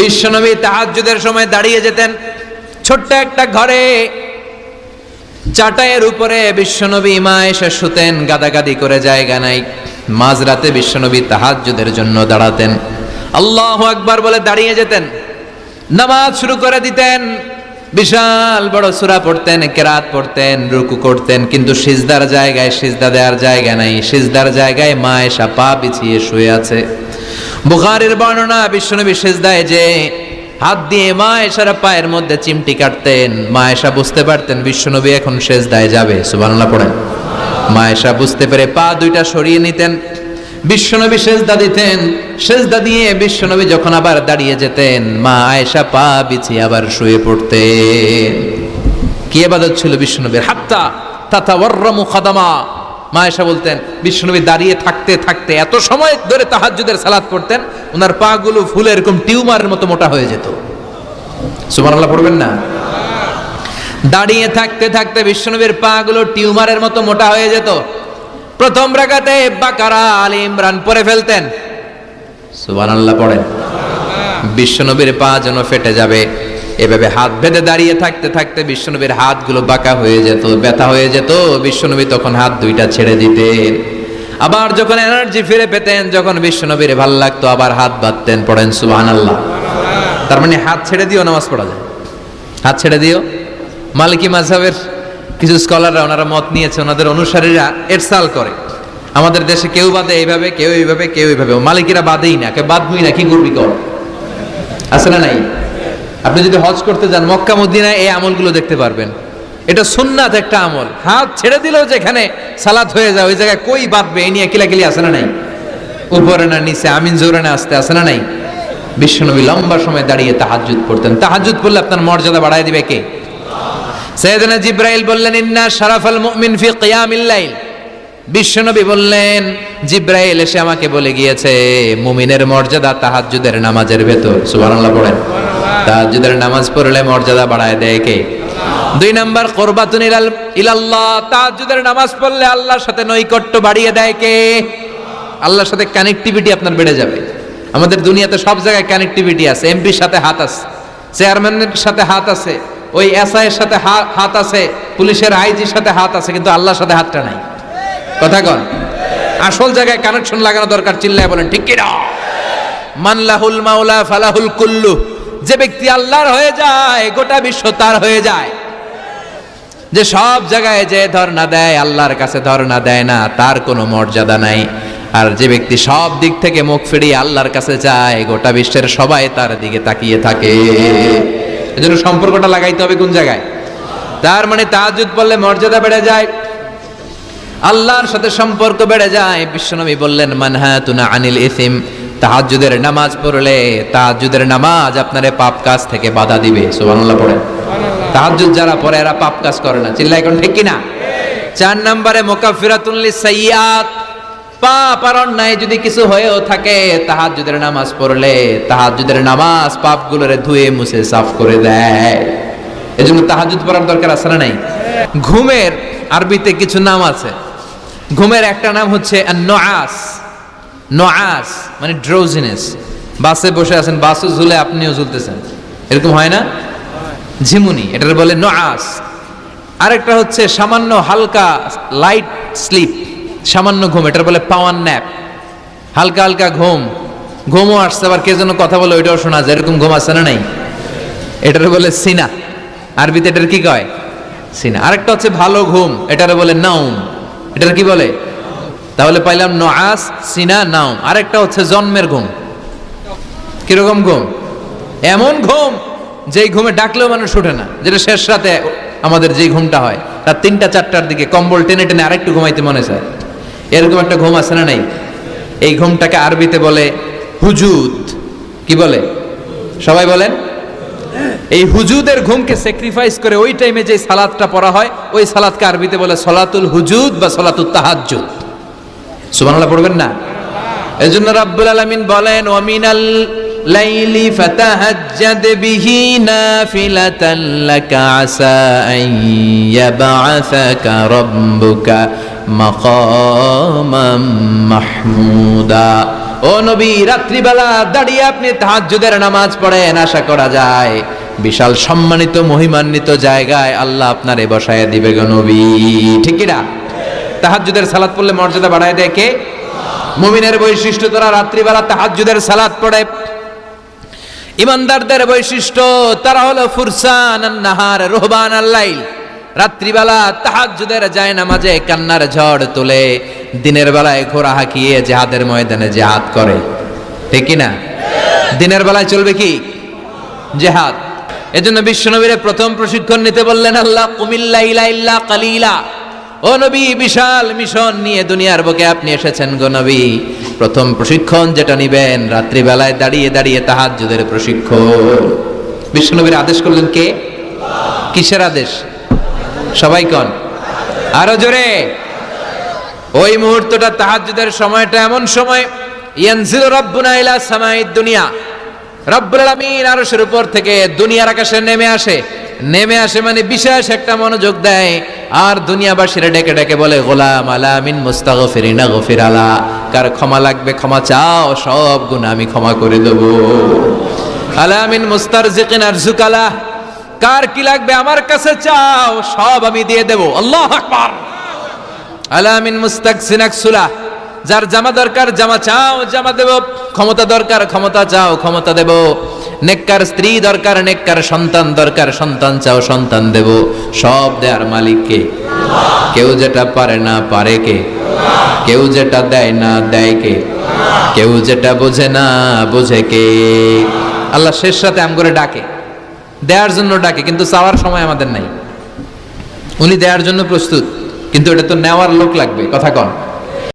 বিশ্বনবী তাহাজ্জুদের সময় দাঁড়িয়ে যেতেন। ছোট্ট একটা ঘরে চাটাইয়ের উপরে বিশ্বনবী মা এসে শুতেন, গাদাগাদি করে জায়গা নাই। মাঝরাতে বিশ্বনবী তাহাজ্জুদের জন্য দাঁড়াতেন, আল্লাহু আকবার বলে দাঁড়িয়ে যেতেন, নামাজ শুরু করে দিতেন। বিশাল বড় সূরা পড়তেন, কিরাত পড়তেন, রুকু করতেন, কিন্তু সিজদার জায়গায় সিজদা দেওয়ার জায়গা নাই। সিজদার জায়গায় মা এসা পা বিছিয়ে শুয়ে আছে। বুখারীর বর্ণনা, বিশ্বনবী সিজদায় যে হাত দিয়ে মা এসার পায়ের মধ্যে চিমটি কাটতেন, মা এসা বুঝতে পারতেন বিশ্বনবী এখন সিজদায় যাবে। সুবহানাল্লাহ পড়েন। মা এসা বুঝতে পেরে পা দুইটা সরিয়ে নিতেন, বিশ্বনবী সিজদা দিতেন। সিজদা দিয়ে বিশ্বনবী যখন আবার দাঁড়িয়ে যেতেন, মা আয়েশা পা বিছিয়ে আবার শুয়ে পড়তেন। কি ইবাদত ছিল বিশ্বনবীর! হাত্তা তাতাওয়াররামু খাদামা। মা আয়েশা বলতেন বিশ্বনবী দাঁড়িয়ে থাকতে থাকতে এত সময় ধরে তাহাজ্জুদের সালাত পড়তেন, ওনার পা গুলো ফুলে এরকম টিউমারের মতো মোটা হয়ে যেত। সুবহানাল্লাহ পড়বেন না? দাঁড়িয়ে থাকতে থাকতে বিশ্বনবীর পা গুলো টিউমারের মতো মোটা হয়ে যেত। প্রথম রাকাতে বাকারা, আলে ইমরান পড়ে ফেলতেন। সুবহানাল্লাহ পড়েন। বিশ্বনবীর পা যেন ফেটে যাবে, এভাবে হাত বেঁধে দাঁড়িয়ে থাকতে থাকতে বিশ্বনবীর হাতগুলো বাঁকা হয়ে যেত, ব্যথা হয়ে যেত। বিশ্বনবী তখন হাত দুইটা ছেড়ে দিতেন। আবার যখন এনার্জি ফিরে পেতেন, যখন বিশ্বনবীর ভাল লাগতো, আবার হাত বাঁধতেন। পড়েন সুবহানাল্লাহ। তার মানে হাত ছেড়ে দিও নামাজ পড়া যায়। হাত ছেড়ে দিও। মালিকি মাযহাবের কিছু স্কলাররা ওনারা মত নিয়েছে, ওনাদের অনুসারীরা এরসাল করে। আমাদের দেশে কেউ বাদে এইভাবে, কেউ এইভাবে, কেউ এইভাবে। মালিকিরা বাদেই না, কেউ বাদবই না, কি করবি কর। আছে না নাই? আপনি যদি হজ করতে যান মক্কা মদিনায়, এই আমলগুলো দেখতে পারবেন। এটা সুন্নাত একটা আমল। হাত ছেড়ে দিলেও যেখানে সালাত হয়ে যায় ওই জায়গায় কই বাঁধবে, এই নিয়ে কিলাকিলি আছে না নাই? উপরে না নিচে, আমিন জোরে না আসতে, আছে না নাই? বিশ্বনবী লম্বা সময় দাঁড়িয়ে তাহাজ্জুদ পড়তেন। তাহাজ্জুদ পড়লে আপনার মর্যাদা বাড়ায় দিবে কে? সাইয়েদনা জিবরাইল বললেন, ইন্না শারাফাল মুমিন ফি কিয়ামিল লাইল। বিশ্বনবী বললেন, জিবরাইল এসে আমাকে বলে গিয়েছে মুমিনের মর্যাদা তাহাজ্জুদের নামাজের ভেতর। সুবহানাল্লাহ পড়েন। তাহাজ্জুদের নামাজ পড়লে মর্যাদা বাড়ায় দেয় কে? দুই নাম্বার, কুরবাতুন ইলাল্লাহ। তাহাজ্জুদের নামাজ পড়লে আল্লাহর সাথে নৈকট্য বাড়িয়ে দেয় কে? আল্লাহর সাথে কানেক্টিভিটি আপনার বেড়ে যাবে। আমাদের দুনিয়াতে সব জায়গায় কানেক্টিভিটি আছে। এমপির সাথে হাত আছে, চেয়ারম্যানের সাথে হাত আছে, ওই এসআই এর সাথে হাত আছে, পুলিশের আইজির সাথে হাত আছে, কিন্তু আল্লাহর সাথে হাতটা নাই। কথা কন। আসল জায়গায় কানেকশন লাগানো দরকার। চিল্লায় বলেন ঠিক কি না? মান লাহুল মাওলা ফালাহুল কুল্লু। যে ব্যক্তি আল্লাহর হয়ে যায়, গোটা বিশ্ব তার হয়ে যায়। যে সব জায়গায় যে ধর্ণা দেয়, আল্লাহর কাছে ধর্ণা দেয় না, তার কোনো মর্যাদা নাই। আর যে ব্যক্তি সব দিক থেকে মুখ ফিরিয়ে আল্লাহর কাছে যায়, গোটা বিশ্বের সবাই তার দিকে তাকিয়ে থাকে। এজন্য সম্পর্কটা লাগাইতে হবে কোন জায়গায়? তার মানে তাহাজ্জুদ পড়লে মর্যাদা বেড়ে যায়, আল্লাহর সাথে সম্পর্ক বেড়ে যায়। বিশ্বনবী বললেন, মানহাতুনা আনিল ইসিম। তাহাজ্জুদের নামাজ পড়লে, তাহাজ্জুদের নামাজ আপনারে পাপ কাজ থেকে বাধা দিবে। সুবহানাল্লাহ পড়েন। তাহাজ্জুদ যারা পড়ে এরা পাপ কাজ করে না। চিল্লায় কোন ঠিক কি না? 4 নম্বরে মুকাফফিরাতুল লিসাইয়্যাত। পাপ আর অন্যায় যদি কিছু হয়েও থাকে, তাহাজ্জুদের নামাজ পড়লে তাহাজ্জুদের নামাজ পাপগুলোরে ধুয়ে মুছে সাফ করে দেয়। এজন্য তাহাজ্জুদ পড়ার দরকার আছে না নাই? ঘুমের আরবিতে কিছু নাম আছে। ঘুমের একটা নাম হচ্ছে আন-নুআস। নুআস মানে ড্রোজিনেস। বাসে বসে আছেন, বাসও ঝুলে আপনিও ঝুলতেছেন, এরকম হয় না? ঝিমুনি, এটার বলে নুআস। আরেকটা হচ্ছে সামান্য হালকা লাইট স্লিপ, সামান্য ঘুম, এটার বলে পাওয়ার ন্যাপ। হালকা হালকা ঘুম, ঘুমও আসছে, আবার কে যেন কথা বলে ওইটাও শোনা যায়, এরকম ঘুম আছে না নাই? এটার বলে সিনা। আরবিতে এটার কি কয়? সিনা। আরেকটা হচ্ছে ভালো ঘুম, এটার বলে নাউম। এটার কি বলে? তাহলে পাইলাম নুআস, সিনা, নাউম। আরেকটা হচ্ছে জন্মের ঘুম। কিরকম ঘুম? এমন ঘুম যেই ঘুমে ডাকলেও মানুষ ওঠে না, যেটা শেষ রাতে আমাদের যেই ঘুমটা হয়, রাত 3টা-4টার দিকে কম্বল টেনে টেনে আরেকটু ঘুমাইতে মনে চায়, এরকম একটা ঘুম আছে না নাই? এই ঘুমটাকে আরবিতে বলে হুজুদ। কি বলে? সবাই বলেন। এই হুজুদের ঘুমকে স্যাক্রিফাইস করে ওই টাইমে যে সালাতটা পড়া হয়, ওই সালাতকে আরবিতে বলে সলাতুল হুজুদ বা সলাতুত তাহাজ্জুদ। সুবহানাল্লাহ পড়বেন না? এজন্য রাব্বুল আলামিন বলেন, ওয়া মিনাল লাইলি ফাতাহাজ্জাদ বিহি নাফিলাতান লাকা আসা আন ইয়াবআসাকা রাব্বুকা মাকামাম মাহমুদা। ও নবী, রাত্রিবেলা দাঁড়িয়ে আপনি তাহাজ্জুদের নামাজ পড়েন, আশা করা যায় বিশাল সম্মানিত মহিমান্বিত জায়গায় আল্লাহ আপনারে বসায় দিবে গো নবী। ঠিক কি না? তাহাজ্জুদের সালাত পড়লে মর্যাদা বাড়ায় দেয় কে? মুমিনের বৈশিষ্ট্য, তারা রাত্রিবেলা তাহাজ্জুদের সালাত পড়ে। ইমানদারদের বৈশিষ্ট্য, তারা হলো ফুরসান নাহার রুহবান আল-লাইল। রাত্রিবেলা তাহাজ্জুদের যায় নামাজে কান্নার ঝড় তুলে, দিনের বেলায় ঘোড়া হাঁকিয়ে জিহাদের ময়দানে জিহাদ করে। ঠিক কি না? দিনের বেলায় চলবে কি? জিহাদ। এজন্য বিশ্বনবীর প্রথম প্রশিক্ষণ নিতে বললেন আল্লাহ, কুমিল লাইলা ইল্লা কালিলা। ও নবী, বিশাল মিশন নিয়ে দুনিয়ার বুকে আপনি এসেছেন গো নবী। প্রথম প্রশিক্ষণ যেটা নিবেন, রাত্রিবেলায় দাঁড়িয়ে দাঁড়িয়ে তাহাজ্জুদের প্রশিক্ষণ। বিশ্বনবীর আদেশ করলেন কে? কিসের আদেশ? সবাই কোন? আরো জোরে। ওই মুহূর্তটা তাহাজ্জুদের সময়টা এমন সময়, ইয়ানজিলু রাব্বুনা ইলা সামাইদ দুনিয়া, রব্বুল আলামিন আরশের উপর থেকে দুনিয়ার আকাশে নেমে আসে মানে বিশেষ একটা মনোযোগ দেয়, আর দুনিয়াবাসীরা ডেকে ডেকে বলে, গোলাম আলা মিন মুস্তাগফিরিনা গফির আলা, কার ক্ষমা লাগবে ক্ষমা চাও, সব গুনাহ আমি ক্ষমা করে দেব। আলা মিন মুস্তারজিকিন আরজুকালা, কার কি লাগবে আমার কাছে চাও, সব আমি দিয়ে দেব। আল্লাহু আকবার। আলা মিন মুস্তাকসিন আকসুলা, যার জামা দরকার জামা চাও, জামা দেব। ক্ষমতা দরকার ক্ষমতা চাও, ক্ষমতা দেব। নেককার স্ত্রী দরকার, নেককার সন্তান দরকার, সন্তান চাও, সন্তান দেব। সব দেয়ার মালিক কে? কেউ যেটা পারে না পারে কে? কেউ যেটা দেয় না দেয় কে? কেউ যেটা বোঝে না বোঝে কে? আল্লাহ শেষ রাতে আম করে ডাকে, দেওয়ার জন্য ডাকে, কিন্তু চাওয়ার সময় আমাদের নাই। উনি দেওয়ার জন্য প্রস্তুত, কিন্তু এটা তো নেওয়ার লোক লাগবে। কথা কন।